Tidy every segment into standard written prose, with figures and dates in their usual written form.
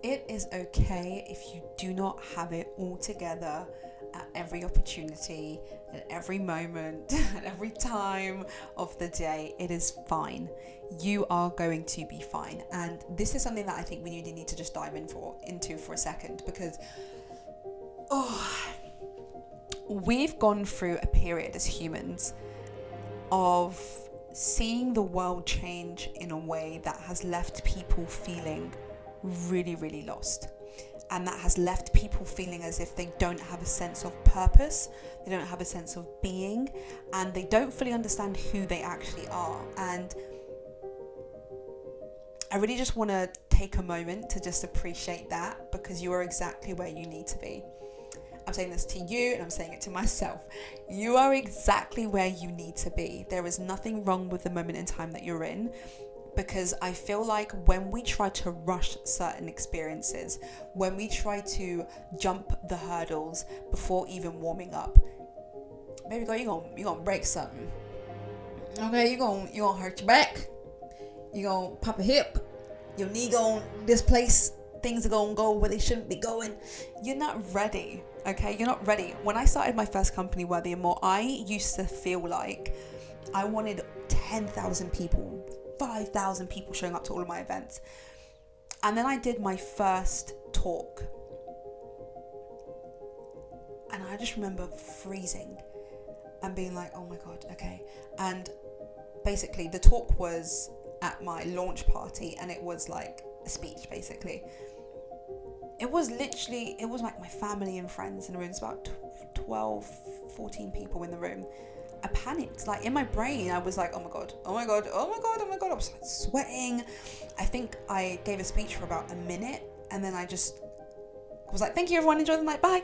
It is okay if you do not have it all together at every opportunity, at every moment, at every time of the day. It is fine. You are going to be fine. And this is something that I think we really need to just dive into for a second, because we've gone through a period as humans of seeing the world change in a way that has left people feeling really, really lost. And that has left people feeling as if they don't have a sense of purpose, they don't have a sense of being, and they don't fully understand who they actually are. And I really just want to take a moment to just appreciate that, because you are exactly where you need to be. I'm saying this to you and I'm saying it to myself. You are exactly where you need to be. There is nothing wrong with the moment in time that you're in, because I feel like when we try to rush certain experiences, when we try to jump the hurdles before even warming up, baby girl, you're gonna break something. Okay, you're gonna hurt your back. You're gonna pop a hip. Your knee gonna displace. Things are gonna go where they shouldn't be going. You're not ready. Okay, you're not ready. When I started my first company, Worthy and More, I used to feel like I wanted 10,000 people, 5,000 people showing up to all of my events. And then I did my first talk, and I just remember freezing and being like, oh my God, okay. And basically the talk was at my launch party, and it was like a speech basically. It was like my family and friends in the room. It's about 12, 14 people in the room. I panicked. Like in my brain, I was like, oh my God. I was like sweating. I think I gave a speech for about a minute, and then I just was like, thank you everyone, enjoy the night, bye.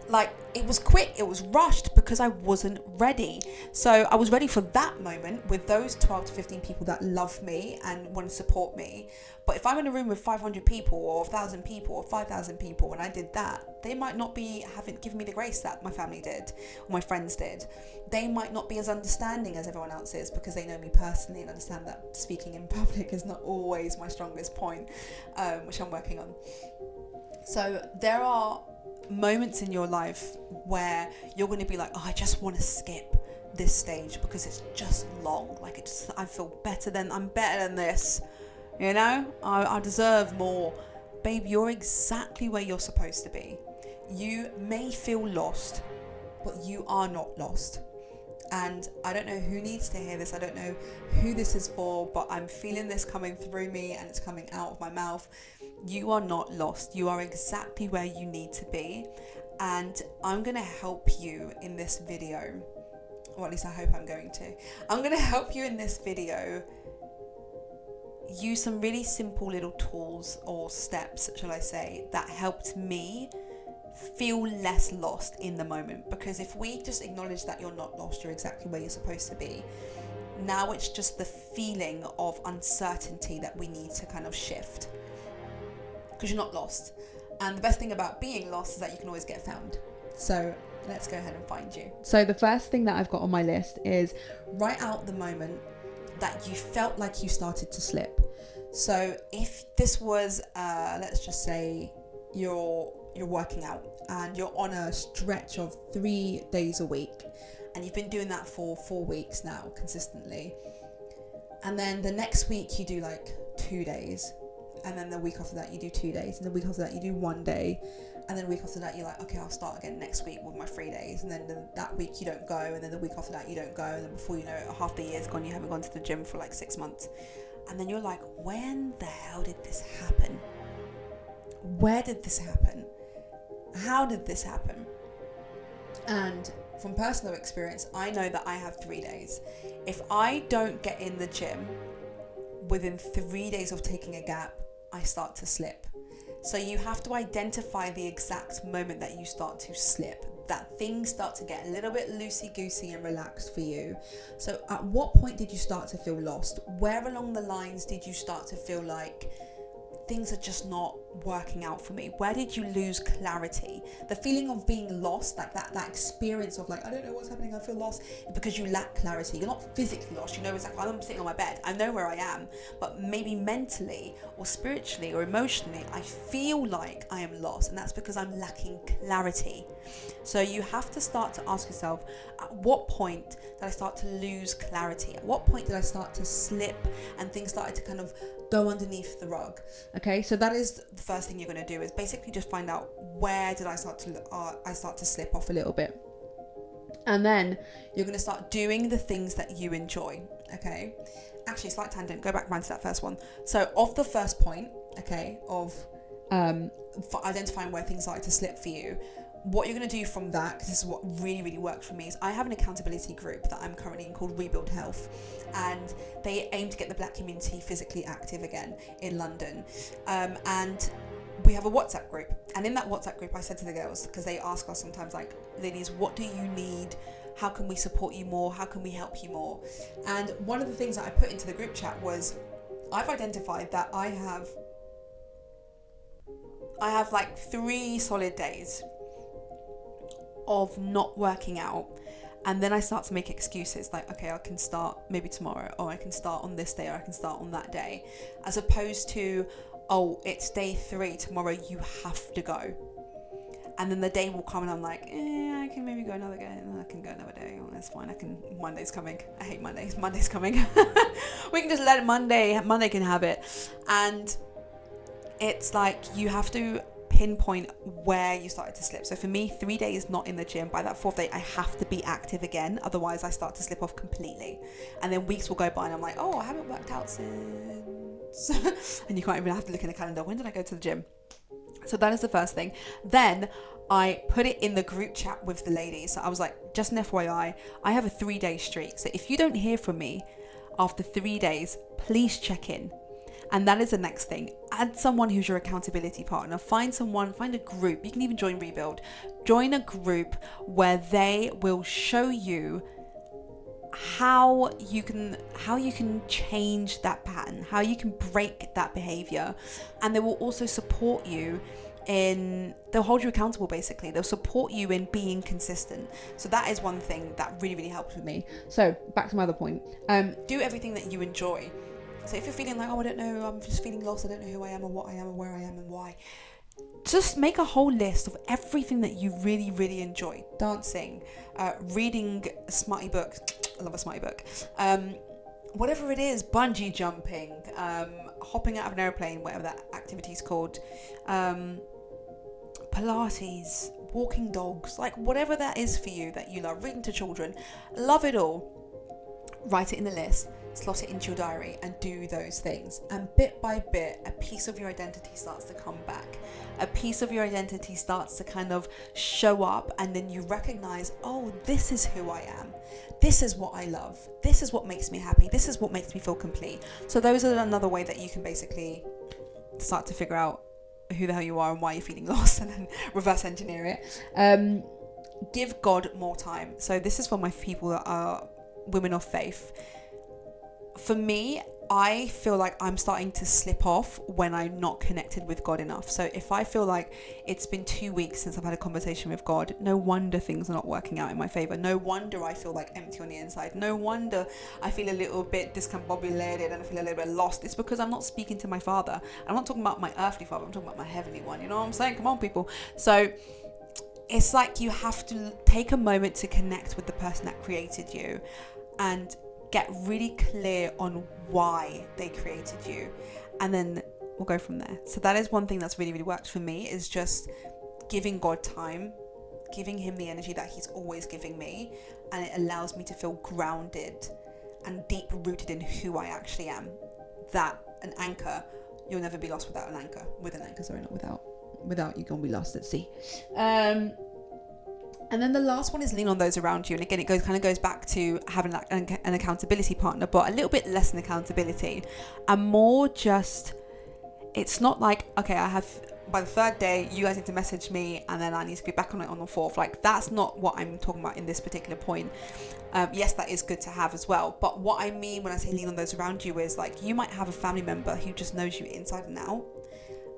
Like, it was quick, it was rushed, because I wasn't ready. So I was ready for that moment with those 12 to 15 people that love me and want to support me. But if I'm in a room with 500 people or 1,000 people or 5,000 people and I did that, they might not be given me the grace that my family did or my friends did. They might not be as understanding as everyone else is, because they know me personally and understand that speaking in public is not always my strongest point, which I'm working on. So there are moments in your life where you're going to be like, oh, I just want to skip this stage because it's just long. Like, I feel I'm better than this. You know, I deserve more. Babe, you're exactly where you're supposed to be. You may feel lost, but you are not lost. And I don't know who needs to hear this. I don't know who this is for, but I'm feeling this coming through me and it's coming out of my mouth. You are not lost. You are exactly where you need to be. And I'm going to help you in this video, or at least I hope I'm going to. I'm going to help you in this video use some really simple little tools or steps, shall I say, that helped me feel less lost in the moment. Because if we just acknowledge that you're not lost, you're exactly where you're supposed to be, now it's just the feeling of uncertainty that we need to kind of shift, because you're not lost. And the best thing about being lost is that you can always get found. So let's go ahead and find you. So the first thing that I've got on my list is write out the moment that you felt like you started to slip. So if this was, let's just say you're working out and you're on a stretch of 3 days a week, and you've been doing that for 4 weeks now consistently, and then the next week you do like 2 days, and then the week after that you do 2 days, and the week after that you do 1 day, and then the week after that you're like, okay, I'll start again next week with my 3 days, and then that week you don't go, and then the week after that you don't go, and then before you know it, half the year's gone, you haven't gone to the gym for like 6 months. And then you're like, when the hell did this happen? Where did this happen? How did this happen? And from personal experience, I know that I have 3 days. If I don't get in the gym within 3 days of taking a gap, I start to slip. So you have to identify the exact moment that you start to slip, that things start to get a little bit loosey-goosey and relaxed for you. So at what point did you start to feel lost? Where along the lines did you start to feel like things are just not working out for me? Where did you lose clarity? The feeling of being lost, like that experience of like, I don't know what's happening, I feel lost, because you lack clarity. You're not physically lost, you know, it's like, I'm sitting on my bed, I know where I am, but maybe mentally or spiritually or emotionally, I feel like I am lost, and that's because I'm lacking clarity. So you have to start to ask yourself, at what point did I start to lose clarity? At what point did I start to slip and things started to kind of go underneath the rug? Okay, so that is the first thing you're going to do, is basically just find out where did I start to slip off a little bit. And then you're going to start doing the things that you enjoy. Okay, actually, slight tangent, go back round to that first one. So of the first point, okay, of for identifying where things started to slip for you, what you're going to do from that, because this is what really, really worked for me, is I have an accountability group that I'm currently in called Rebuild Health, and they aim to get the Black community physically active again in London. And we have a WhatsApp group, and in that WhatsApp group I said to the girls, because they ask us sometimes, like, ladies, what do you need? How can we support you more? How can we help you more? And one of the things that I put into the group chat was, I've identified that I have like 3 solid days of not working out, and then I start to make excuses like, okay, I can start maybe tomorrow, or I can start on this day, or I can start on that day, as opposed to, oh, it's day 3, tomorrow you have to go. And then the day will come and I'm like, I can maybe go another day, and I can go another day, oh, that's fine, Monday's coming, I hate Mondays, Monday's coming. We can just let it Monday can have it. And it's like, you have to pinpoint where you started to slip. So for me, 3 days not in the gym, by that 4th day I have to be active again, otherwise I start to slip off completely. And then weeks will go by and I'm like, oh, I haven't worked out since and you can't even have to look in the calendar, when did I go to the gym? So that is the first thing. Then I put it in the group chat with the ladies. So I was like, just an FYI, I have a 3-day streak, so if you don't hear from me after 3 days, please check in. And that is the next thing. Add someone who's your accountability partner. Find a group. You can even join Rebuild. Join a group where they will show you how you can change that pattern, how you can break that behavior. And they will also support you they'll hold you accountable, basically. They'll support you in being consistent. So that is one thing that really, really helped with me. So back to my other point. Do everything that you enjoy. So if you're feeling like, oh, I don't know, I'm just feeling lost, I don't know who I am or what I am or where I am and why, just make a whole list of everything that you really, really enjoy. Dancing, reading a smarty book. I love a smarty book. Whatever it is, bungee jumping, hopping out of an airplane, whatever that activity is called, Pilates, walking dogs, like whatever that is for you that you love, reading to children, love it all. Write it in the list. Slot it into your diary and do those things, and bit by bit a piece of your identity starts to come back. A piece of your identity starts to kind of show up, and then you recognize, oh, this is who I am, this is what I love, this is what makes me happy, this is what makes me feel complete. So those are another way that you can basically start to figure out who the hell you are and why you're feeling lost, and then reverse engineer it. Give God more time. So this is for my people that are women of faith. For me, I feel like I'm starting to slip off when I'm not connected with God enough. So if I feel like it's been 2 weeks since I've had a conversation with God, no wonder things are not working out in my favor. No wonder I feel like empty on the inside. No wonder I feel a little bit discombobulated and I feel a little bit lost. It's because I'm not speaking to my Father. I'm not talking about my earthly Father. I'm talking about my heavenly one. You know what I'm saying? Come on, people. So it's like you have to take a moment to connect with the person that created you and get really clear on why they created you, and then we'll go from there. So that is one thing that's really, really worked for me, is just giving God time, giving him the energy that he's always giving me, and it allows me to feel grounded and deep rooted in who I actually am. That an anchor, you'll never be lost without an anchor. With an anchor, sorry, not without you're gonna be lost at sea. And then the last one is lean on those around you. And again, it goes back to having an accountability partner, but a little bit less than accountability and more just, it's not like, okay, I have by the third day you guys need to message me, and then I need to be back on it on the fourth. Like, that's not what I'm talking about in this particular point. Yes, that is good to have as well, but what I mean when I say lean on those around you is, like, you might have a family member who just knows you inside and out,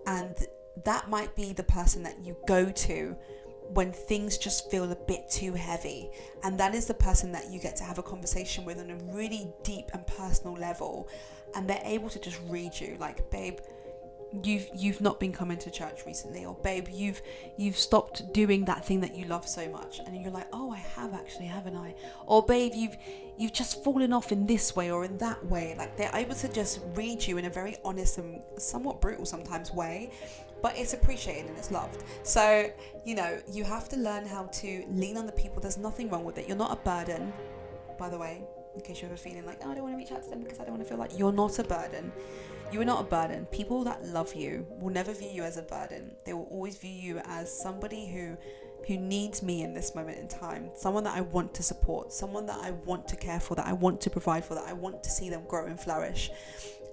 and that might be the person that you go to when things just feel a bit too heavy, and that is the person that you get to have a conversation with on a really deep and personal level, and they're able to just read you, like, babe, you've not been coming to church recently, or babe, you've stopped doing that thing that you love so much, and you're like, oh, I have actually, haven't I? Or babe, you've just fallen off in this way or in that way. Like, they're able to just read you in a very honest and somewhat brutal sometimes way, but it's appreciated and it's loved. So, you know, you have to learn how to lean on the people. There's nothing wrong with it. You're not a burden, by the way, in case you're ever feeling like, oh, I don't want to reach out to them because I don't want to feel like. You're not a burden. You are not a burden. People that love you will never view you as a burden. They will always view you as somebody who needs me in this moment in time, someone that I want to support, someone that I want to care for, that I want to provide for, that I want to see them grow and flourish.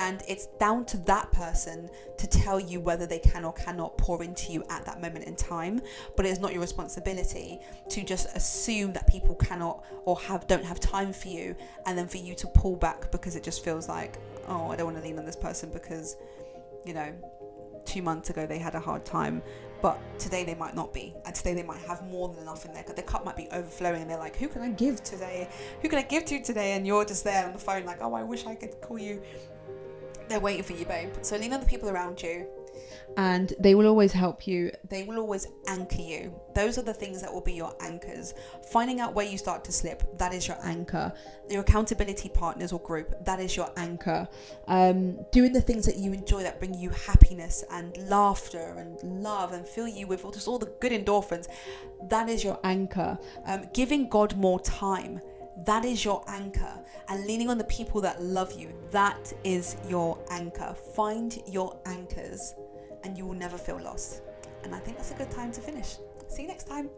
And it's down to that person to tell you whether they can or cannot pour into you at that moment in time. But it is not your responsibility to just assume that people cannot or don't have time for you, and then for you to pull back because it just feels like, oh, I don't want to lean on this person because, you know, 2 months ago they had a hard time, but today they might not be, and today they might have more than enough in there. Their cup might be overflowing, and they're like, who can I give today? Who can I give to today? And you're just there on the phone like, oh, I wish I could call you. They're waiting for you, babe. So lean on the people around you, and they will always help you. They will always anchor you. Those are the things that will be your anchors. Finding out where you start to slip, that is your anchor. Your accountability partners or group, that is your anchor. Doing the things that you enjoy, that bring you happiness and laughter and love and fill you with just all the good endorphins, that is your anchor. Giving God more time, that is your anchor. And leaning on the people that love you, that is your anchor. Find your anchors and you will never feel lost. And I think that's a good time to finish. See you next time.